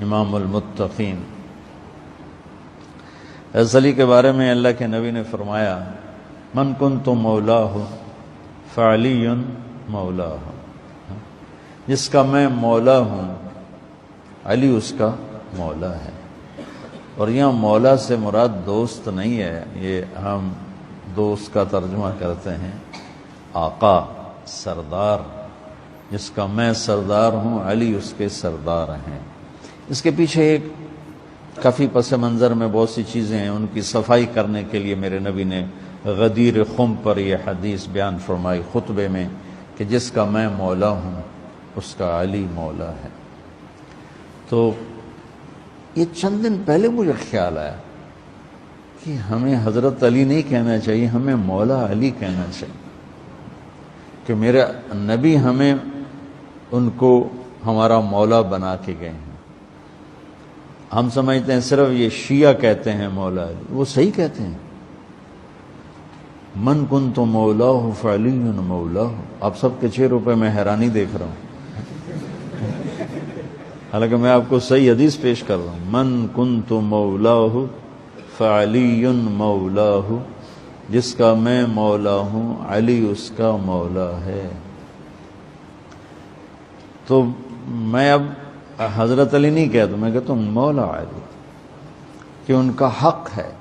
امام المتقین۔ حضرت علی کے بارے میں اللہ کے نبی نے فرمایا من کنت مولاہ فعلی مولاہ، جس کا میں مولا ہوں علی اس کا مولا ہے۔ اور یہاں مولا سے مراد دوست نہیں ہے، یہ ہم دوست کا ترجمہ کرتے ہیں آقا، سردار، جس کا میں سردار ہوں علی اس کے سردار ہیں۔ اس کے پیچھے ایک کافی پس منظر میں بہت سی چیزیں ہیں، ان کی صفائی کرنے کے لیے میرے نبی نے غدیر خم پر یہ حدیث بیان فرمائی خطبے میں کہ جس کا میں مولا ہوں اس کا علی مولا ہے۔ تو یہ چند دن پہلے مجھے خیال آیا کہ ہمیں حضرت علی نہیں کہنا چاہیے، ہمیں مولا علی کہنا چاہیے، کہ میرے نبی ہمیں ان کو ہمارا مولا بنا کے گئے ہیں۔ ہم سمجھتے ہیں صرف یہ شیعہ کہتے ہیں مولا علی، وہ صحیح کہتے ہیں من کنت مولاہ فعلی مولاہ۔ آپ سب کے 6 روپے میں حیرانی دیکھ رہا ہوں، حالانکہ میں آپ کو صحیح حدیث پیش کر رہا ہوں۔ من کنت مولاہ فعلی مولاہ، جس کا میں مولا ہوں علی اس کا مولا ہے۔ تو میں اب حضرت علی نہیں کہتا، میں کہتا ہوں مولا علی، کہ ان کا حق ہے۔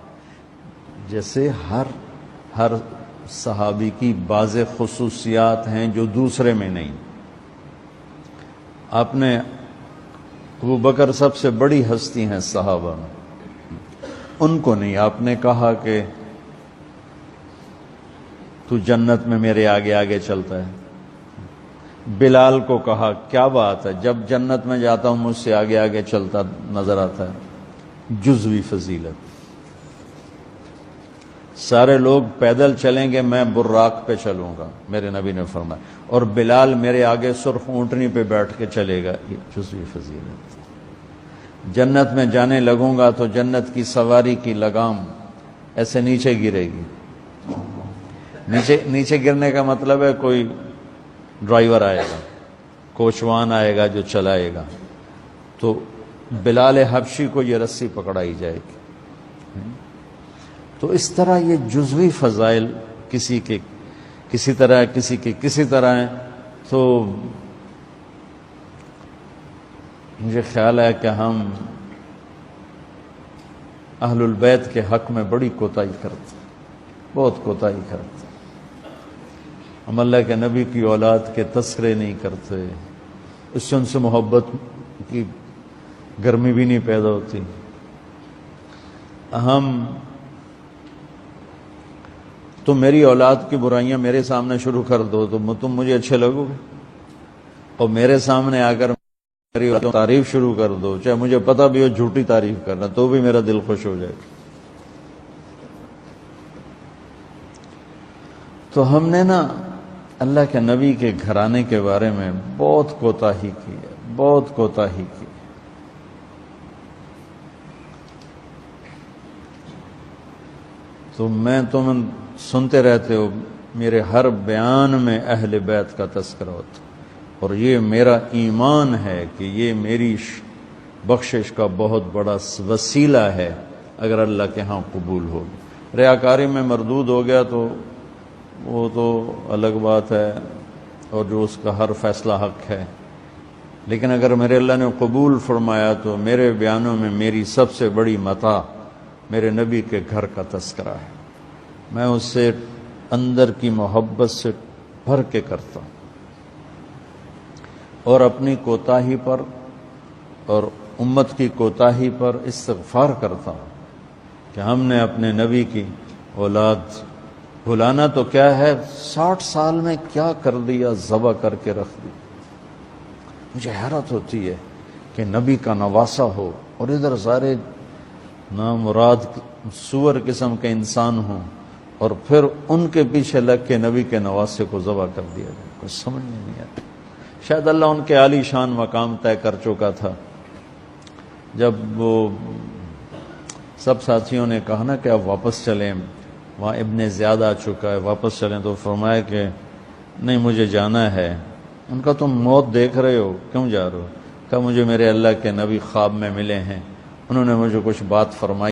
جیسے ہر صحابی کی بعض خصوصیات ہیں جو دوسرے میں نہیں۔ آپ نے ابو بکر سب سے بڑی ہستی ہیں صحابہ میں، ان کو نہیں، آپ نے کہا کہ تو جنت میں میرے آگے آگے چلتا ہے۔ بلال کو کہا کیا بات ہے، جب جنت میں جاتا ہوں مجھ سے آگے آگے چلتا نظر آتا ہے۔ جزوی فضیلت، سارے لوگ پیدل چلیں گے میں براق پہ چلوں گا، میرے نبی نے فرمایا، اور بلال میرے آگے سرخ اونٹنی پہ بیٹھ کے چلے گا، یہ جزوی فضیلت۔ جنت میں جانے لگوں گا تو جنت کی سواری کی لگام ایسے نیچے گرے گی۔ نیچے گرنے کا مطلب ہے کوئی ڈرائیور آئے گا، کوچوان آئے گا جو چلائے گا، تو بلال حبشی کو یہ رسی پکڑائی جائے گی۔ تو اس طرح یہ جزوی فضائل کسی کے کسی طرح، کسی کے کسی طرح ہیں۔ تو مجھے خیال ہے کہ ہم اہل البیت کے حق میں بڑی کوتاہی کرتے ہیں، بہت کوتاہی کرتے ہیں۔ ہم اللہ کے نبی کی اولاد کے تذکرے نہیں کرتے، اس سے ان سے محبت کی گرمی بھی نہیں پیدا ہوتی۔ تم میری اولاد کی برائیاں میرے سامنے شروع کر دو تو تم مجھے اچھے لگو گے، اور میرے سامنے آ کر میری تعریف شروع کر دو، چاہے مجھے پتہ بھی ہو جھوٹی تعریف کرنا، تو بھی میرا دل خوش ہو جائے گا۔ تو ہم نے نا اللہ کے نبی کے گھرانے کے بارے میں بہت کوتاہی کی ہے، بہت کوتاہی کی۔ تو میں تم سنتے رہتے ہو، میرے ہر بیان میں اہل بیت کا تذکرہ ہوتا، اور یہ میرا ایمان ہے کہ یہ میری بخشش کا بہت بڑا وسیلہ ہے اگر اللہ کے ہاں قبول ہوگی۔ ریاکاری میں مردود ہو گیا تو وہ تو الگ بات ہے، اور جو اس کا ہر فیصلہ حق ہے، لیکن اگر میرے اللہ نے قبول فرمایا تو میرے بیانوں میں میری سب سے بڑی متاع میرے نبی کے گھر کا تذکرہ ہے۔ میں اس سے اندر کی محبت سے بھر کے کرتا ہوں، اور اپنی کوتاہی پر اور امت کی کوتاہی پر استغفار کرتا ہوں کہ ہم نے اپنے نبی کی اولاد بھلانا تو کیا ہے، 60 سال میں کیا کر دیا، ذبح کر کے رکھ دی۔ مجھے حیرت ہوتی ہے کہ نبی کا نواسا ہو اور ادھر سارے نامراد سور قسم کے انسان ہوں، اور پھر ان کے پیچھے لگ کے نبی کے نواسے کو ذبح کر دیا جائے، کچھ سمجھ میں نہیں آتا۔ شاید اللہ ان کے عالی شان مقام طے کر چکا تھا۔ جب وہ سب ساتھیوں نے کہا نا کہ اب واپس چلیں، وہاں ابن زیاد آ چکا ہے، واپس چلیں، تو فرمایا کہ نہیں مجھے جانا ہے۔ ان کا تم موت دیکھ رہے ہو، کیوں جا رہے ہو؟ کہ مجھے میرے اللہ کے نبی خواب میں ملے ہیں، انہوں نے مجھے کچھ بات فرمائی